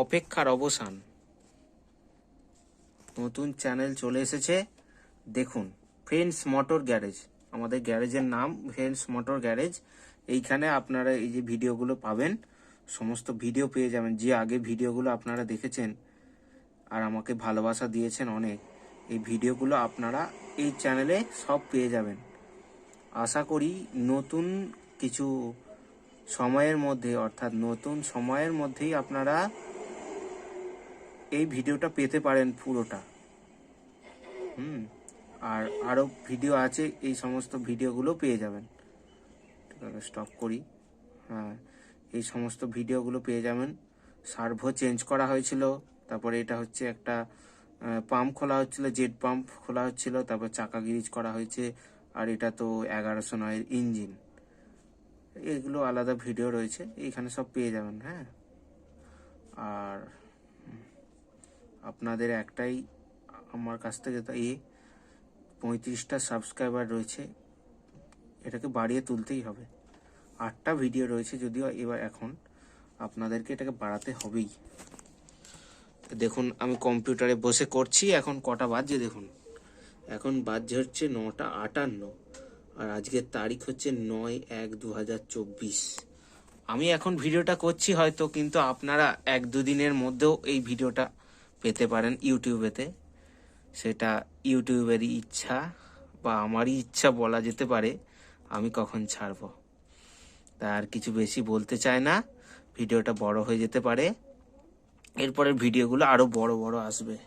অপেক্ষার অবসান। নতুন চ্যানেল চলে এসেছে, দেখুন। ফ্রেন্ডস মোটর গ্যারেজ, আমাদের গ্যারেজের নাম ফ্রেন্ডস মোটর গ্যারেজ। এইখানে আপনারা এই যে ভিডিওগুলো পাবেন, সমস্ত ভিডিও পেয়ে যাবেন। যে আগে ভিডিওগুলো আপনারা দেখেছেন আর আমাকে ভালোবাসা দিয়েছেন অনেক, এই ভিডিওগুলো আপনারা এই চ্যানেলে সব পেয়ে যাবেন। আশা করি নতুন কিছু সময়ের মধ্যে, অর্থাৎ নতুন সময়ের মধ্যেই আপনারা এই ভিডিওটা পেতে পারেন পুরোটা। আর আরও ভিডিও আছে, এই সমস্ত ভিডিওগুলো পেয়ে যাবেন। ঠিক আছে, স্টপ করি। হ্যাঁ, এই সমস্ত ভিডিওগুলো পেয়ে যাবেন। সার্ভো চেঞ্জ করা হয়েছিল, তারপরে এটা হচ্ছে একটা পাম্প খোলা হচ্ছিল, জেট পাম্প খোলা হচ্ছিল, তারপর চাকা গিরিজ করা হয়েছে। আর এটা তো 1109 ইঞ্জিন। এগুলো আলাদা ভিডিও রয়েছে, এইখানে সব পেয়ে যাবেন। হ্যাঁ, আর আপনাদের একটাই আমার কাছ থেকে তো 35টা সাবস্ক্রাইবার রয়েছে, এটাকে বাড়িয়ে তুলতেই হবে। 8টা ভিডিও রয়েছে যদিও, এবার এখন আপনাদেরকে এটাকে বাড়াতে হবেই। দেখুন, আমি কম্পিউটারে বসে করছি। এখন কটা বাজছে দেখুন, এখন বাজছে হচ্ছে 9টা 58, আর আজকের তারিখ হচ্ছে 9/1/2024। আমি এখন ভিডিওটা করছি হয়তো, কিন্তু আপনারা 1-2 দিনের মধ্যেও এই ভিডিওটা পেতে পারেন ইউটিউবেতে। সেটা ইউটিউবেরই ইচ্ছা বা আমারই ইচ্ছা বলা যেতে পারে, আমি কখন ছাড়ব। তা আর কিছু বেশি বলতে চাই না, ভিডিওটা বড় হয়ে যেতে পারে। এরপরের ভিডিওগুলো আরো বড় বড় আসবে।